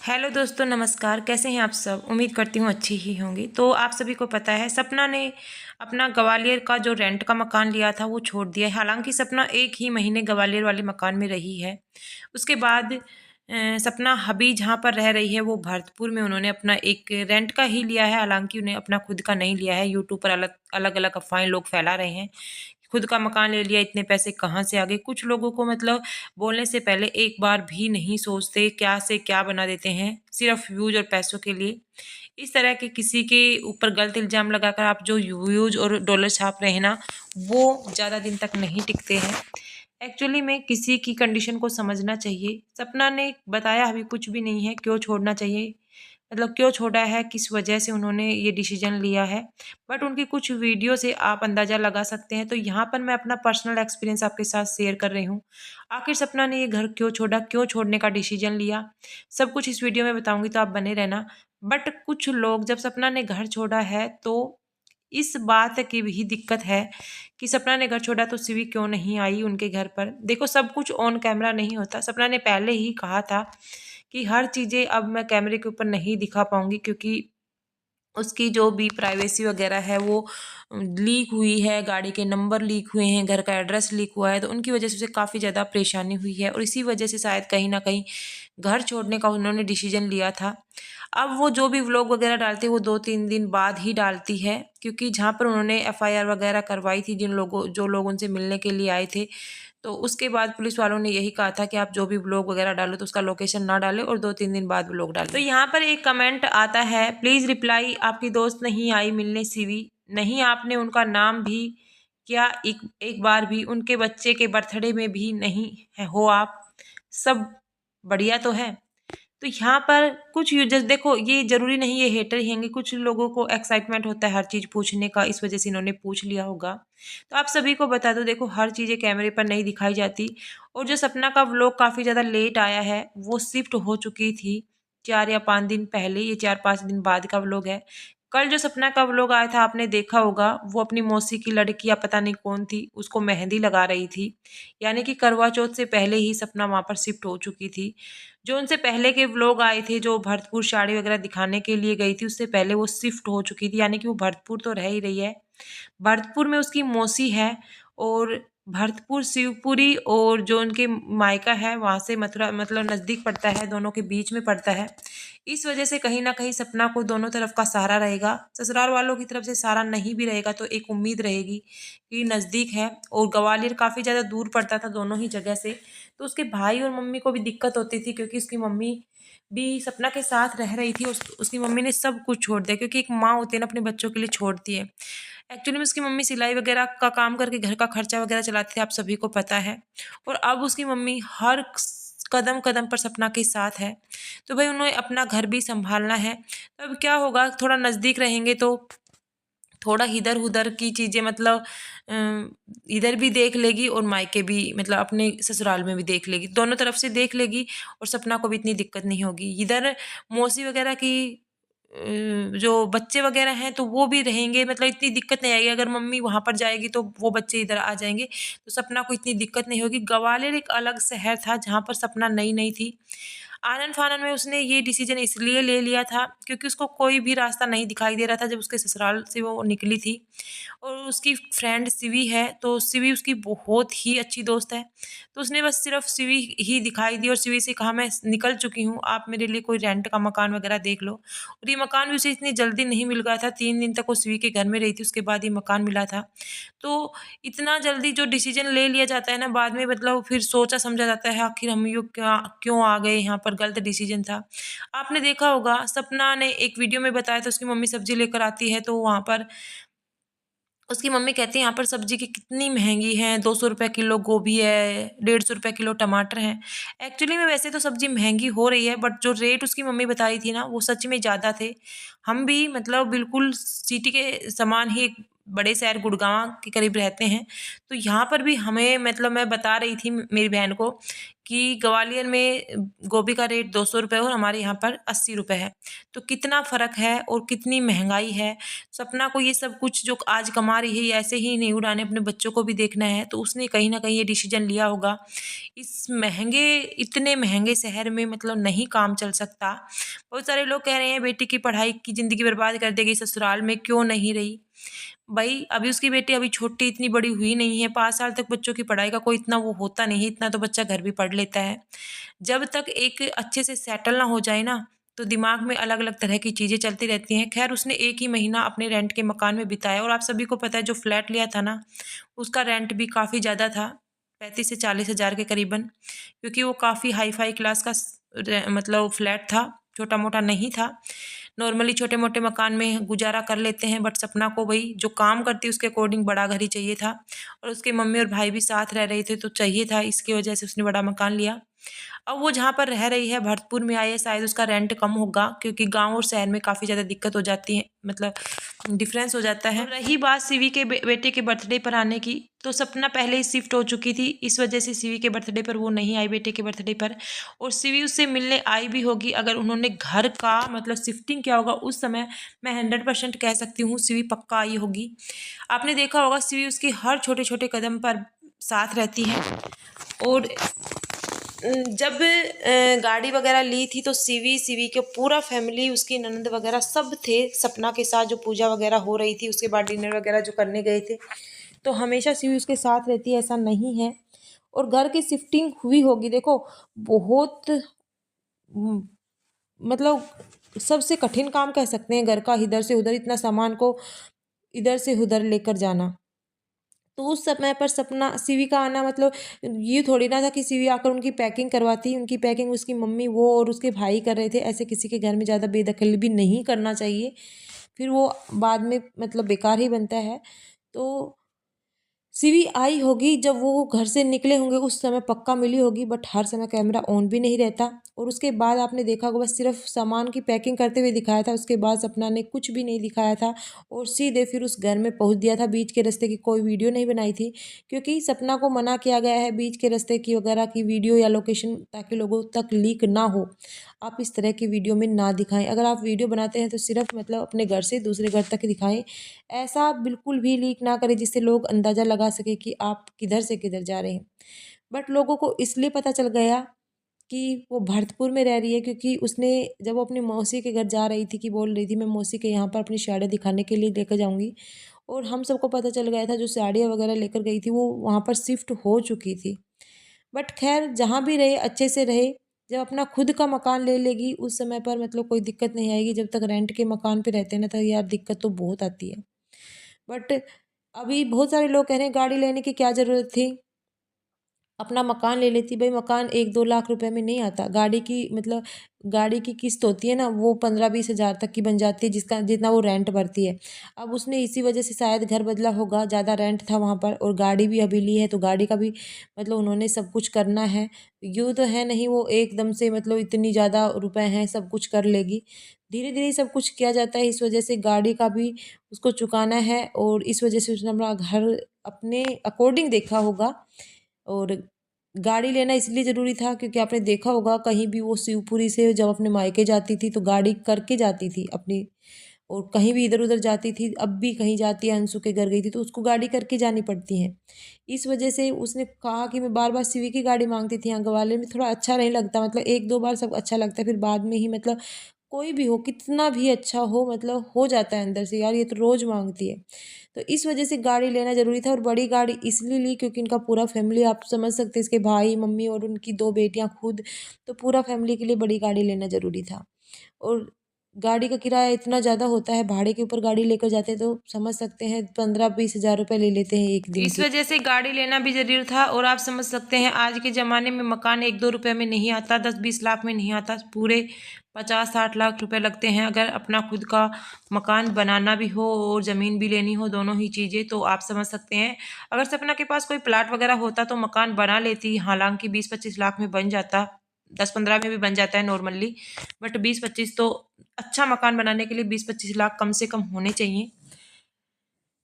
Hello दोस्तों, नमस्कार। कैसे हैं आप सब? उम्मीद करती हूँ अच्छी ही होंगी। तो आप सभी को पता है, सपना ने अपना ग्वालियर का जो रेंट का मकान लिया था वो छोड़ दिया है। हालांकि सपना एक ही महीने ग्वालियर वाले मकान में रही है। उसके बाद सपना अभी जहाँ पर रह रही है वो भरतपुर में उन्होंने अपना एक रेंट का ही लिया है। हालांकि उन्हें अपना खुद का नहीं लिया है। यूट्यूब पर अलग अलग अलग अफवाहें लोग फैला रहे हैं, खुद का मकान ले लिया, इतने पैसे कहाँ से आ गए। कुछ लोगों को मतलब बोलने से पहले एक बार भी नहीं सोचते, क्या से क्या बना देते हैं सिर्फ व्यूज और पैसों के लिए। इस तरह के किसी के ऊपर गलत इल्जाम लगाकर आप जो व्यूज और डॉलर छाप रहे हैं ना, वो ज़्यादा दिन तक नहीं टिकते हैं। एक्चुअली में किसी की कंडीशन को समझना चाहिए। सपना ने बताया अभी कुछ भी नहीं है क्यों छोड़ना चाहिए, मतलब क्यों छोड़ा है, किस वजह से उन्होंने ये डिसीजन लिया है। बट उनकी कुछ वीडियो से आप अंदाज़ा लगा सकते हैं। तो यहाँ पर मैं अपना पर्सनल एक्सपीरियंस आपके साथ शेयर कर रही हूँ। आखिर सपना ने ये घर क्यों छोड़ा, क्यों छोड़ने का डिसीजन लिया, सब कुछ इस वीडियो में बताऊंगी, तो आप बने रहना। बट कुछ लोग, जब सपना ने घर छोड़ा है तो इस बात की भी दिक्कत है कि सपना ने घर छोड़ा तो सीवी क्यों नहीं आई उनके घर पर। देखो, सब कुछ ऑन कैमरा नहीं होता। सपना ने पहले ही कहा था कि हर चीज़ें अब मैं कैमरे के ऊपर नहीं दिखा पाऊंगी, क्योंकि उसकी जो भी प्राइवेसी वगैरह है वो लीक हुई है, गाड़ी के नंबर लीक हुए हैं, घर का एड्रेस लीक हुआ है। तो उनकी वजह से उसे काफ़ी ज़्यादा परेशानी हुई है और इसी वजह से शायद कहीं ना कहीं घर छोड़ने का उन्होंने डिसीजन लिया था। अब वो जो भी व्लॉग वगैरह डालती है वो 2-3 दिन बाद ही डालती है, क्योंकि जहाँ पर उन्होंने एफआईआर वगैरह करवाई थी, जो लोग उनसे मिलने के लिए आए थे, तो उसके बाद पुलिस वालों ने यही कहा था कि आप जो भी व्लॉग वगैरह डालो तो उसका लोकेशन ना डालें और 2-3 दिन बाद व्लॉग डालें। तो यहाँ पर एक कमेंट आता है, प्लीज़ रिप्लाई, आपकी दोस्त नहीं आई मिलने सीवी, नहीं आपने उनका नाम भी क्या, एक एक बार भी उनके बच्चे के बर्थडे में भी नहीं है हो आप, सब बढ़िया तो है। तो यहाँ पर कुछ यूजर्स, देखो ये जरूरी नहीं ये हेटर ही होंगे, कुछ लोगों को एक्साइटमेंट होता है हर चीज़ पूछने का, इस वजह से इन्होंने पूछ लिया होगा। तो आप सभी को बता दो, देखो हर चीज़ें कैमरे पर नहीं दिखाई जाती। और जो सपना का व्लॉग काफ़ी ज़्यादा लेट आया है, वो शिफ्ट हो चुकी थी 4 या 5 दिन पहले, ये 4-5 दिन बाद का व्लॉग है। कल जो सपना का व्लॉग आया था आपने देखा होगा, वो अपनी मौसी की लड़की या पता नहीं कौन थी उसको मेहंदी लगा रही थी। यानी कि करवा चौथ से पहले ही सपना वहाँ पर शिफ्ट हो चुकी थी। जो उनसे पहले के व्लॉग आए थे, जो भरतपुर साड़ी वगैरह दिखाने के लिए गई थी, उससे पहले वो शिफ्ट हो चुकी थी। यानी कि वो भरतपुर तो रह ही रही है। भरतपुर में उसकी मौसी है और भरतपुर शिवपुरी और जो उनके मायका है वहाँ से मथुरा मतलब नज़दीक पड़ता है, दोनों के बीच में पड़ता है। इस वजह से कहीं ना कहीं सपना को दोनों तरफ का सहारा रहेगा। ससुराल वालों की तरफ से सहारा नहीं भी रहेगा तो एक उम्मीद रहेगी कि नज़दीक है। और ग्वालियर काफ़ी ज़्यादा दूर पड़ता था दोनों ही जगह से, तो उसके भाई और मम्मी को भी दिक्कत होती थी, क्योंकि उसकी मम्मी भी सपना के साथ रह रही थी और उसकी मम्मी ने सब कुछ छोड़ दिया, क्योंकि एक माँ होती है ना अपने बच्चों के लिए छोड़ती है। एक्चुअली में उसकी मम्मी सिलाई वगैरह का काम करके घर का खर्चा वगैरह चलाती थी, आप सभी को पता है। और अब उसकी मम्मी हर कदम कदम पर सपना के साथ है। तो भाई उन्हें अपना घर भी संभालना है। तो अब क्या होगा, थोड़ा नज़दीक रहेंगे तो थोड़ा इधर उधर की चीज़ें मतलब इधर भी देख लेगी और मायके भी मतलब अपने ससुराल में भी देख लेगी, दोनों तरफ से देख लेगी। और सपना को भी इतनी दिक्कत नहीं होगी। इधर मौसी वगैरह की जो बच्चे वगैरह हैं तो वो भी रहेंगे, मतलब इतनी दिक्कत नहीं आएगी। अगर मम्मी वहाँ पर जाएगी तो वो बच्चे इधर आ जाएंगे, तो सपना को इतनी दिक्कत नहीं होगी। ग्वालियर एक अलग शहर था जहाँ पर सपना नई नई थी। आनन फानन में उसने ये डिसीजन इसलिए ले लिया था क्योंकि उसको कोई भी रास्ता नहीं दिखाई दे रहा था जब उसके ससुराल से वो निकली थी। और उसकी फ्रेंड सिवी है, तो सिवी उसकी बहुत ही अच्छी दोस्त है। तो उसने बस सिर्फ सिवी ही दिखाई दी और सिवी से कहा, मैं निकल चुकी हूँ, आप मेरे लिए कोई रेंट का मकान वगैरह देख लो। और ये मकान भी उसे इतनी जल्दी नहीं मिल गया था, 3 दिन तक वो सिवी के घर में रही थी, उसके बाद ये मकान मिला था। तो इतना जल्दी जो डिसीजन ले लिया जाता है ना, बाद में मतलब फिर सोचा समझा जाता है आखिर हम यो क्या क्यों आ गए यहाँ पर, गलत डिसीजन था। आपने देखा होगा सपना ने एक वीडियो में बताया था, उसकी मम्मी सब्जी लेकर आती है तो वहाँ पर उसकी मम्मी कहती है यहाँ पर सब्जी की कितनी महंगी है, 200 रुपये किलो गोभी है, 150 रुपये किलो टमाटर हैं। एक्चुअली में वैसे तो सब्जी महंगी हो रही है, बट जो रेट उसकी मम्मी बता रही थी ना वो सच में ज़्यादा थे। हम भी मतलब बिल्कुल सिटी के समान ही एक बड़े शहर गुड़गांव के करीब रहते हैं। तो यहाँ पर भी हमें मतलब मैं बता रही थी मेरी बहन को कि ग्वालियर में गोभी का रेट 200 रुपये और हमारे यहाँ पर 80 रुपये है। तो कितना फ़र्क है और कितनी महंगाई है। सपना को ये सब कुछ जो आज कमा रही है ये ऐसे ही नहीं उड़ाने, अपने बच्चों को भी देखना है, तो उसने कहीं ना कहीं ये डिसीजन लिया होगा। इस इतने महंगे शहर में मतलब नहीं काम चल सकता। बहुत सारे लोग कह रहे हैं बेटी की पढ़ाई की ज़िंदगी बर्बाद कर देगी, ससुराल में क्यों नहीं रही। भाई अभी उसकी बेटी अभी छोटी इतनी बड़ी हुई नहीं है, 5 साल तक बच्चों की पढ़ाई का कोई इतना वो होता नहीं है, इतना तो बच्चा घर भी पढ़ लेता है। जब तक एक अच्छे से सेटल ना हो जाए ना, तो दिमाग में अलग अलग तरह की चीज़ें चलती रहती हैं। खैर उसने एक ही महीना अपने रेंट के मकान में बिताया, और आप सभी को पता है जो फ्लैट लिया था ना, उसका रेंट भी काफ़ी ज़्यादा था, 35 से 40 हज़ार के करीबन, क्योंकि वो काफ़ी हाई फाई क्लास का मतलब फ्लैट था, छोटा मोटा नहीं था। नॉर्मली छोटे मोटे मकान में गुजारा कर लेते हैं, बट सपना को भाई जो काम करती है उसके अकॉर्डिंग बड़ा घर ही चाहिए था, और उसके मम्मी और भाई भी साथ रह रहे थे तो चाहिए था, इसकी वजह से उसने बड़ा मकान लिया। अब वो जहाँ पर रह रही है भरतपुर में आई है, शायद उसका रेंट कम होगा, क्योंकि गांव और शहर में काफ़ी ज़्यादा दिक्कत हो जाती है, मतलब डिफरेंस हो जाता है। और रही बात सीवी के बेटे के बर्थडे पर आने की, तो सपना पहले ही शिफ्ट हो चुकी थी, इस वजह से सीवी के बर्थडे पर वो नहीं आई, बेटे के बर्थडे पर। और सीवी उससे मिलने आई भी होगी, अगर उन्होंने घर का मतलब शिफ्टिंग किया होगा उस समय, मैं 100% कह सकती हूँ सीवी पक्का आई होगी। आपने देखा होगा सीवी उसके हर छोटे छोटे कदम पर साथ रहती है। और जब गाड़ी वगैरह ली थी तो सीवी के पूरा फैमिली, उसकी ननद वगैरह सब थे सपना के साथ, जो पूजा वगैरह हो रही थी उसके बाद डिनर वगैरह जो करने गए थे, तो हमेशा सीवी उसके साथ रहती है, ऐसा नहीं है। और घर की शिफ्टिंग हुई होगी, देखो बहुत मतलब सबसे कठिन काम कह सकते हैं घर का, इधर से उधर इतना सामान को इधर से उधर लेकर जाना। तो उस समय पर सपना सीवी का आना मतलब ये थोड़ी ना था कि सीवी आकर उनकी पैकिंग करवाती, उनकी पैकिंग उसकी मम्मी वो और उसके भाई कर रहे थे। ऐसे किसी के घर में ज़्यादा बेदखल भी नहीं करना चाहिए, फिर वो बाद में मतलब बेकार ही बनता है। तो सीवी आई होगी जब वो घर से निकले होंगे उस समय पक्का मिली होगी, बट हर समय कैमरा ऑन भी नहीं रहता। और उसके बाद आपने देखा होगा बस सिर्फ सामान की पैकिंग करते हुए दिखाया था, उसके बाद सपना ने कुछ भी नहीं दिखाया था, और सीधे फिर उस घर में पहुंच दिया था। बीच के रास्ते की कोई वीडियो नहीं बनाई थी, क्योंकि सपना को मना किया गया है बीच के रास्ते की वगैरह की वीडियो या लोकेशन, ताकि लोगों तक लीक ना हो। आप इस तरह की वीडियो में ना दिखाएं, अगर आप वीडियो बनाते हैं तो सिर्फ मतलब अपने घर से दूसरे घर तक दिखाएं। ऐसा बिल्कुल भी लीक ना करें जिससे लोग अंदाज़ा लगा सके कि आप किधर से किधर जा रहे हैं। बट लोगों को इसलिए पता चल गया कि वो भरतपुर में रह रही है, क्योंकि उसने जब वो अपनी मौसी के घर जा रही थी कि बोल रही थी मैं मौसी के यहाँ पर अपनी साड़ियाँ दिखाने के लिए लेकर जाऊँगी, और हम सबको पता चल गया था जो साड़ियाँ वगैरह लेकर गई थी वो वहाँ पर शिफ्ट हो चुकी थी। बट खैर जहाँ भी रहे अच्छे से रहे, जब अपना खुद का मकान ले लेगी उस समय पर मतलब कोई दिक्कत नहीं आएगी। जब तक रेंट के मकान पे रहते हैं ना, तो यार दिक्कत तो बहुत आती है। बट अभी बहुत सारे लोग कह रहे हैं गाड़ी लेने की क्या ज़रूरत थी, अपना मकान ले लेती। भाई मकान 1-2 लाख रुपए में नहीं आता, गाड़ी की मतलब गाड़ी की किस्त होती है ना वो 15-20 हज़ार तक की बन जाती है, जिसका जितना वो रेंट भरती है। अब उसने इसी वजह से शायद घर बदला होगा, ज़्यादा रेंट था वहाँ पर, और गाड़ी भी अभी ली है, तो गाड़ी का भी मतलब उन्होंने सब कुछ करना है। यूँ तो है नहीं वो एकदम से मतलब इतनी ज़्यादा रुपए हैं सब कुछ कर लेगी, धीरे धीरे सब कुछ किया जाता है। इस वजह से गाड़ी का भी उसको चुकाना है, और इस वजह से उसने अपना घर अपने अकॉर्डिंग देखा होगा। और गाड़ी लेना इसलिए ज़रूरी था क्योंकि आपने देखा होगा कहीं भी वो शिवपुरी से जब अपने मायके जाती थी तो गाड़ी करके जाती थी अपनी, और कहीं भी इधर उधर जाती थी, अब भी कहीं जाती है अंशु के घर गई थी तो उसको गाड़ी करके जानी पड़ती है। इस वजह से उसने कहा कि मैं बार बार सीवी की गाड़ी मांगती थी, यहाँ ग्वालियर में थोड़ा अच्छा नहीं लगता, मतलब 1-2 बार सब अच्छा लगता है, फिर बाद में ही मतलब कोई भी हो कितना भी अच्छा हो मतलब हो जाता है अंदर से यार ये तो रोज़ मांगती है। तो इस वजह से गाड़ी लेना ज़रूरी था, और बड़ी गाड़ी इसलिए ली क्योंकि इनका पूरा फैमिली, आप समझ सकते हैं इसके भाई मम्मी और उनकी 2 बेटियां खुद, तो पूरा फैमिली के लिए बड़ी गाड़ी लेना ज़रूरी था। और गाड़ी का किराया इतना ज़्यादा होता है, भाड़े के ऊपर गाड़ी लेकर जाते हैं तो समझ सकते हैं 15-20 हज़ार रुपये ले लेते हैं एक दिन इस के। वजह से गाड़ी लेना भी जरूरी था। और आप समझ सकते हैं आज के ज़माने में मकान 1-2 रुपये में नहीं आता, 10-20 लाख में नहीं आता, पूरे 50-60 लाख रुपए लगते हैं अगर अपना खुद का मकान बनाना भी हो और ज़मीन भी लेनी हो, दोनों ही चीज़ें। तो आप समझ सकते हैं अगर सपना के पास कोई प्लाट वगैरह होता तो मकान बना लेती, हालांकि 20-25 लाख में बन जाता, 10-15 में भी बन जाता है नॉर्मली, बट 20-25 तो अच्छा मकान बनाने के लिए 20-25 लाख कम से कम होने चाहिए।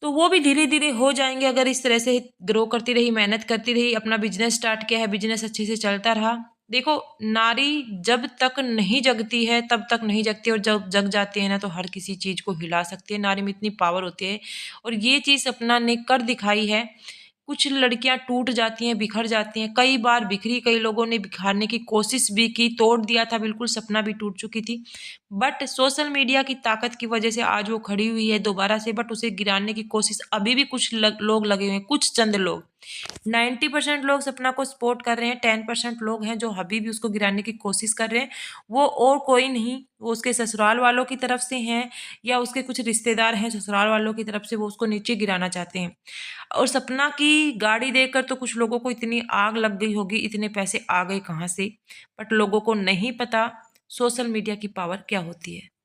तो वो भी धीरे-धीरे हो जाएँगे अगर इस तरह से ग्रो करती रही, मेहनत करती रही, अपना बिज़नेस स्टार्ट किया है, बिज़नेस अच्छे से चलता रहा। देखो, नारी जब तक नहीं जगती है, तब तक नहीं जगती और जब जग जाती है ना, तो हर किसी चीज़ को हिला सकती है। नारी में इतनी पावर होती है और ये चीज़ सपना ने कर दिखाई है। कुछ लड़कियाँ टूट जाती हैं, बिखर जाती हैं, कई बार बिखरी, कई लोगों ने बिखारने की कोशिश भी की, तोड़ दिया था बिल्कुल, सपना भी टूट चुकी थी। बट सोशल मीडिया की ताकत की वजह से आज वो खड़ी हुई है दोबारा से, बट उसे गिराने की कोशिश अभी भी कुछ लोग लगे हुए हैं, कुछ चंद लोग। 90% लोग सपना को सपोर्ट कर रहे हैं, 10% लोग हैं जो अभी भी उसको गिराने की कोशिश कर रहे हैं। वो और कोई नहीं, वो उसके ससुराल वालों की तरफ से हैं या उसके कुछ रिश्तेदार हैं ससुराल वालों की तरफ से, वो उसको नीचे गिराना चाहते हैं। और सपना की गाड़ी देखकर तो कुछ लोगों को इतनी आग लग गई होगी, इतने पैसे आ गए कहाँ से, बट लोगों को नहीं पता सोशल मीडिया की पावर क्या होती है।